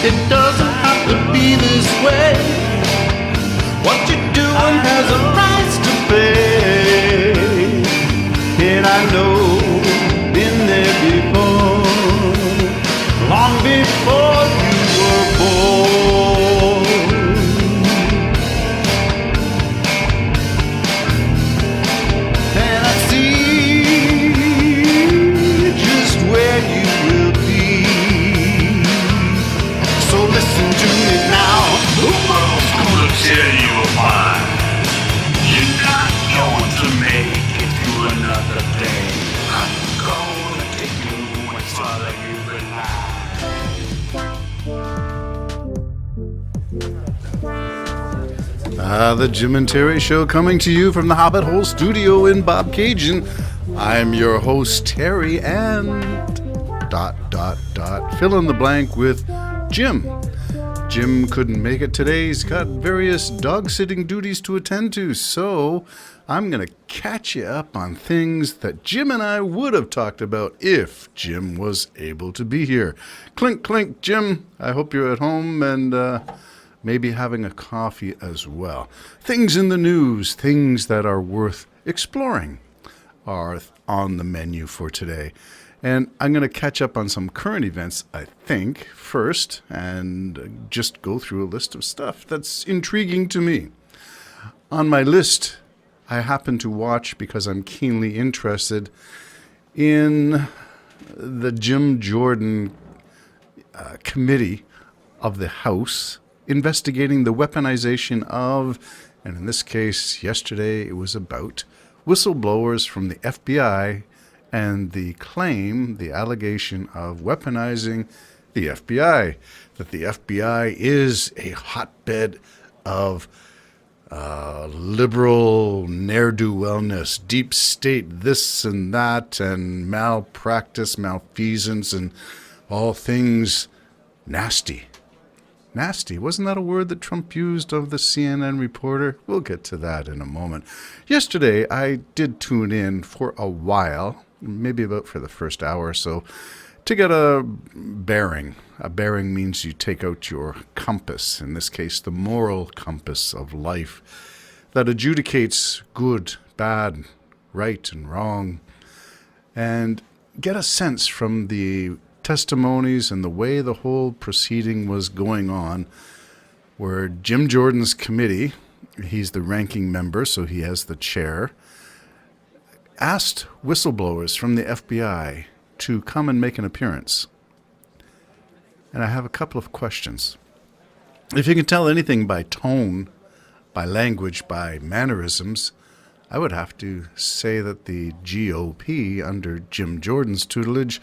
It doesn't have to be this way. What you're doing has a price to pay. And I know, been there before, long before you were born. And I see just where you will be. So listen to me now. The world's gonna tear you apart. You're not going to make it through another day. I'm gonna take you and swallow you alive. The Jim and Terry Show coming to you from the Hobbit Hole Studio in Bobcaygeon. I'm your host, Terry, and ... fill in the blank with Jim. Jim couldn't make it today. He's got various dog-sitting duties to attend to, so I'm going to catch you up on things that Jim and I would have talked about if Jim was able to be here. Clink, clink, Jim. I hope you're at home and maybe having a coffee as well. Things in the news, things that are worth exploring are on the menu for today. And I'm going to catch up on some current events, I think, first, and just go through a list of stuff that's intriguing to me. On my list, I happen to watch, because I'm keenly interested, in the Jim Jordan Committee of the House investigating the weaponization of, and in this case, yesterday it was about, whistleblowers from the FBI and the claim, the allegation of weaponizing the FBI, that the FBI is a hotbed of liberal ne'er-do-wellness, deep state this and that, and malpractice, malfeasance, and all things nasty. Nasty. Wasn't that a word that Trump used of the CNN reporter? We'll get to that in a moment. Yesterday, I did tune in for a while, maybe about for the first hour or so, to get a bearing. A bearing means you take out your compass, in this case, the moral compass of life, that adjudicates good, bad, right, and wrong, and get a sense from the testimonies and the way the whole proceeding was going on, where Jim Jordan's committee, he's the ranking member, so he has the chair, asked whistleblowers from the FBI to come and make an appearance. And I have a couple of questions. If you can tell anything by tone, by language, by mannerisms, I would have to say that the GOP under Jim Jordan's tutelage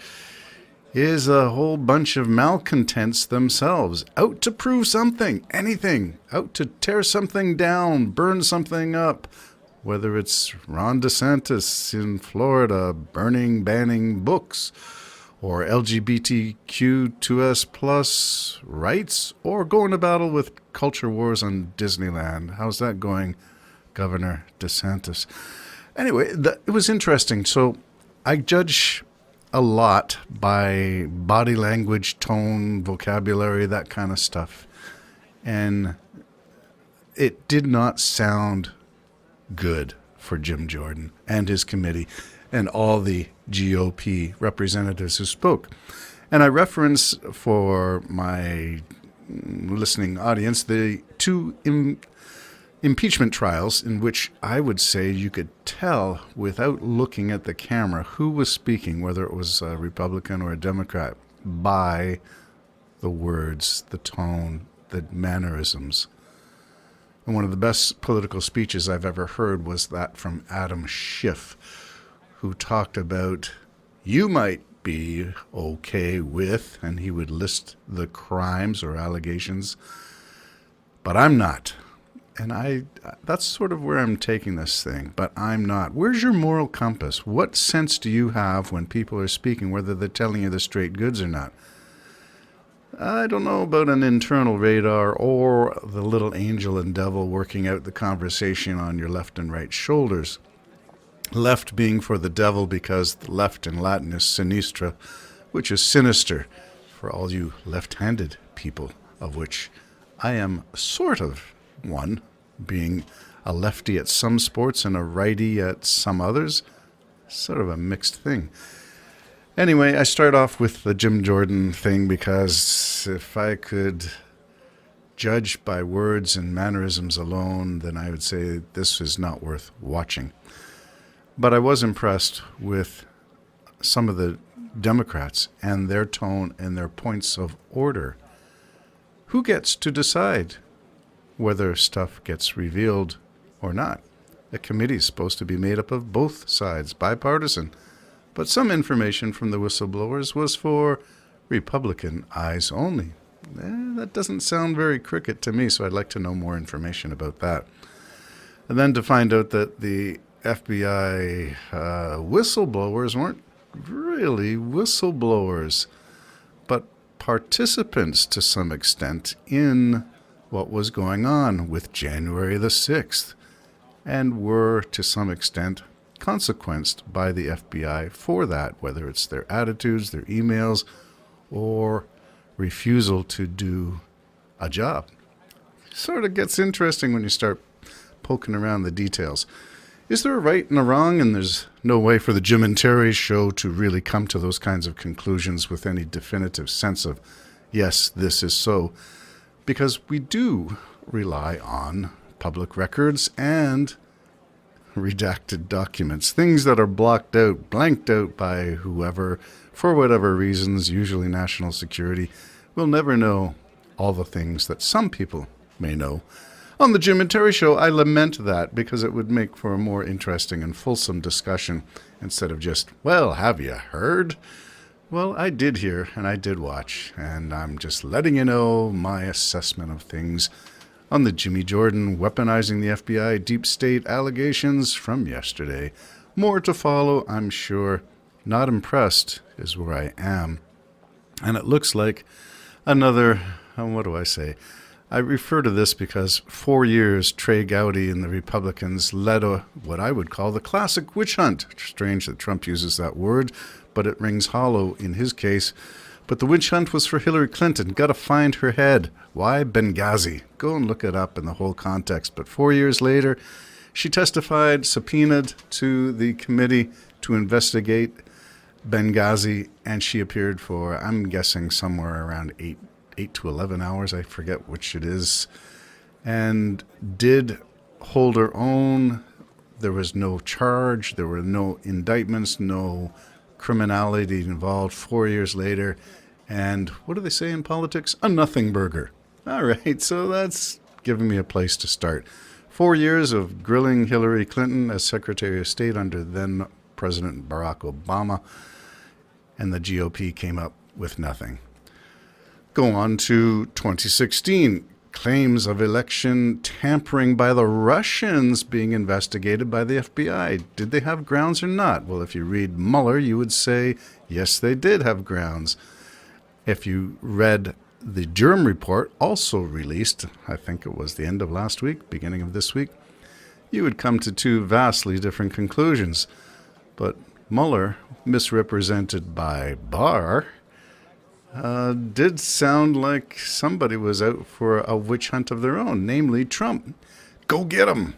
is a whole bunch of malcontents themselves, out to prove something, anything, out to tear something down, burn something up, whether it's Ron DeSantis in Florida banning books, or LGBTQ2S plus rights, or going to battle with culture wars on Disneyland. How's that going, Governor DeSantis? Anyway, it was interesting. So I judge a lot by body language, tone, vocabulary, that kind of stuff. And it did not sound good for Jim Jordan and his committee and all the GOP representatives who spoke. And I reference for my listening audience the two impeachment trials in which I would say you could tell without looking at the camera who was speaking, whether it was a Republican or a Democrat, by the words, the tone, the mannerisms. And one of the best political speeches I've ever heard was that from Adam Schiff, who talked about, you might be okay with, and he would list the crimes or allegations, but I'm not. And that's sort of where I'm taking this thing, but I'm not. Where's your moral compass? What sense do you have when people are speaking, whether they're telling you the straight goods or not? I don't know about an internal radar or the little angel and devil working out the conversation on your left and right shoulders. Left being for the devil because the left in Latin is sinistra, which is sinister. for all you left-handed people, of which I am sort of one, being a lefty at some sports and a righty at some others. Sort of a mixed thing. Anyway, I start off with the Jim Jordan thing because if I could judge by words and mannerisms alone, then I would say this is not worth watching. But I was impressed with some of the Democrats and their tone and their points of order. Who gets to decide whether stuff gets revealed or not? A committee is supposed to be made up of both sides, bipartisan. But some information from the whistleblowers was for Republican eyes only. That doesn't sound very cricket to me, so I'd like to know more information about that. And then to find out that the FBI whistleblowers weren't really whistleblowers, but participants to some extent in what was going on with January the 6th, and were to some extent consequenced by the FBI for that, whether it's their attitudes, their emails, or refusal to do a job. Sort of gets interesting when you start poking around the details. Is there a right and a wrong? And there's no way for the Jim and Terry show to really come to those kinds of conclusions with any definitive sense of, yes, this is so, because we do rely on public records and redacted documents, things that are blocked out, blanked out by whoever, for whatever reasons, usually national security. We'll never know all the things that some people may know. On the Jim and Terry Show, I lament that because it would make for a more interesting and fulsome discussion instead of just, well, have you heard? Well, I did hear and I did watch, and I'm just letting you know my assessment of things on the Jimmy Jordan weaponizing the FBI deep state allegations from yesterday. More to follow, I'm sure. Not impressed is where I am. And it looks like another, what do I say? I refer to this because 4 years Trey Gowdy and the Republicans led what I would call the classic witch hunt. Strange that Trump uses that word, but it rings hollow in his case. But the witch hunt was for Hillary Clinton. Got to find her head. Why Benghazi? Go and look it up in the whole context. But 4 years later, she testified, subpoenaed to the committee to investigate Benghazi, and she appeared for, I'm guessing, somewhere around 8 to 11 hours. I forget which it is. And did hold her own. There was no charge. There were no indictments, no criminality involved 4 years later. And what do they say in politics? A nothing burger. All right, so that's giving me a place to start. 4 years of grilling Hillary Clinton as Secretary of State under then President Barack Obama, and the GOP came up with nothing. Go on to 2016. Claims of election tampering by the Russians being investigated by the FBI. Did they have grounds or not? Well, if you read Mueller, you would say, yes, they did have grounds. If you read the Durham report, also released, I think it was the end of last week, beginning of this week, you would come to two vastly different conclusions. But Mueller, misrepresented by Barr, did sound like somebody was out for a witch hunt of their own, namely Trump. Go get him.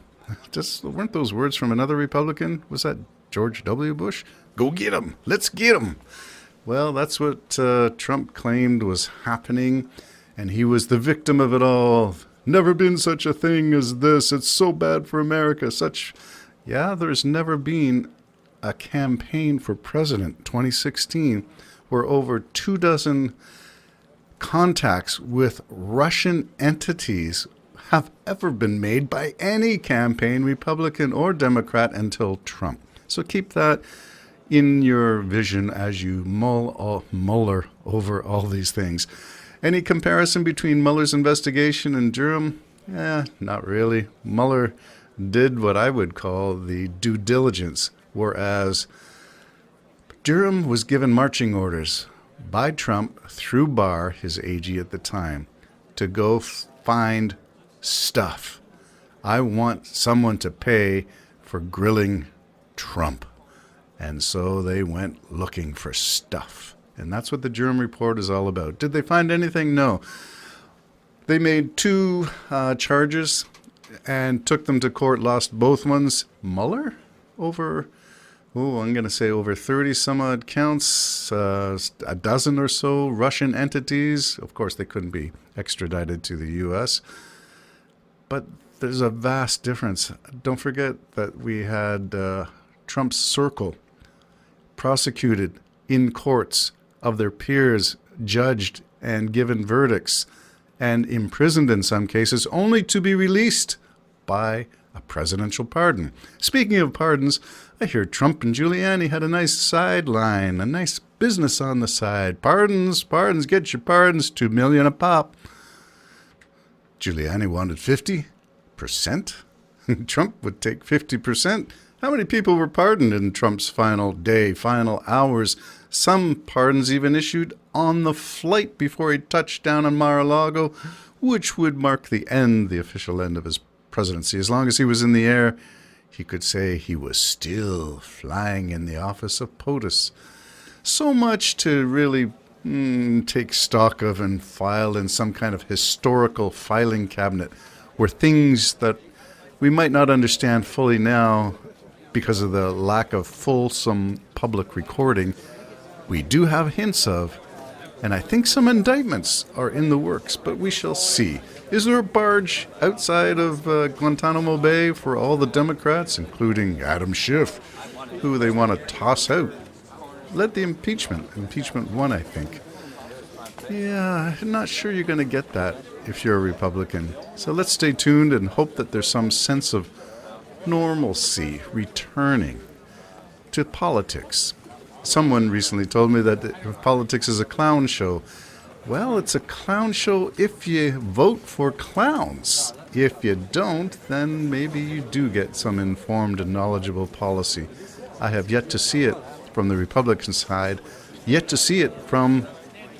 Just weren't those words from another Republican? Was that George W. Bush? Go get him. Let's get him. Well, that's what Trump claimed was happening, and he was the victim of it all. Never been such a thing as this. It's so bad for America. Yeah, there's never been a campaign for president, 2016, where over 24 contacts with Russian entities have ever been made by any campaign, Republican or Democrat, until Trump. So keep that in your vision as you muller over all these things. Any comparison between Mueller's investigation and Durham? Not really. Mueller did what I would call the due diligence, whereas Durham was given marching orders by Trump through Barr, his AG at the time, to go find stuff. I want someone to pay for grilling Trump. And so they went looking for stuff. And that's what the Durham report is all about. Did they find anything? No. They made 2 charges and took them to court, lost both ones. Mueller? I'm going to say over 30 some odd counts, a dozen or so Russian entities. Of course, they couldn't be extradited to the U.S., but there's a vast difference. Don't forget that we had Trump's circle prosecuted in courts of their peers, judged and given verdicts, and imprisoned in some cases, only to be released by a presidential pardon. Speaking of pardons, I hear Trump and Giuliani had a nice sideline, a nice business on the side. Pardons, get your pardons, $2 million a pop. Giuliani wanted 50%. Trump would take 50%. How many people were pardoned in Trump's final day, final hours? Some pardons even issued on the flight before he touched down in Mar-a-Lago, which would mark the official end of his presidency. As long as he was in the air, he could say he was still flying in the office of POTUS. So much to really take stock of and file in some kind of historical filing cabinet, where things that we might not understand fully now because of the lack of fulsome public recording, we do have hints of, and I think some indictments are in the works, but we shall see. Is there a barge outside of Guantanamo Bay for all the Democrats, including Adam Schiff, who they want to toss out? Led the impeachment 1, I think. Yeah, I'm not sure you're going to get that if you're a Republican. So let's stay tuned and hope that there's some sense of normalcy returning to politics. Someone recently told me that politics is a clown show. Well, it's a clown show if you vote for clowns. If you don't, then maybe you do get some informed and knowledgeable policy. I have yet to see it from the Republican side, yet to see it from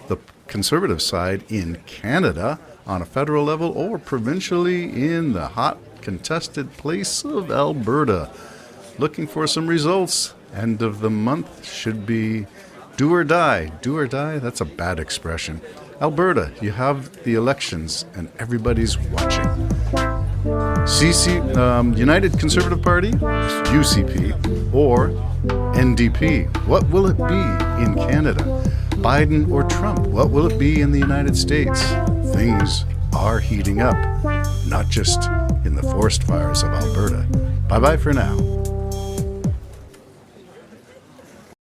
the Conservative side in Canada on a federal level or provincially in the hot contested place of Alberta. Looking for some results. End of the month should be do or die. Do or die? That's a bad expression. Alberta, you have the elections and everybody's watching. United Conservative Party, UCP, or NDP. What will it be in Canada? Biden or Trump? What will it be in the United States? Things are heating up, not just in the forest fires of Alberta. Bye-bye for now.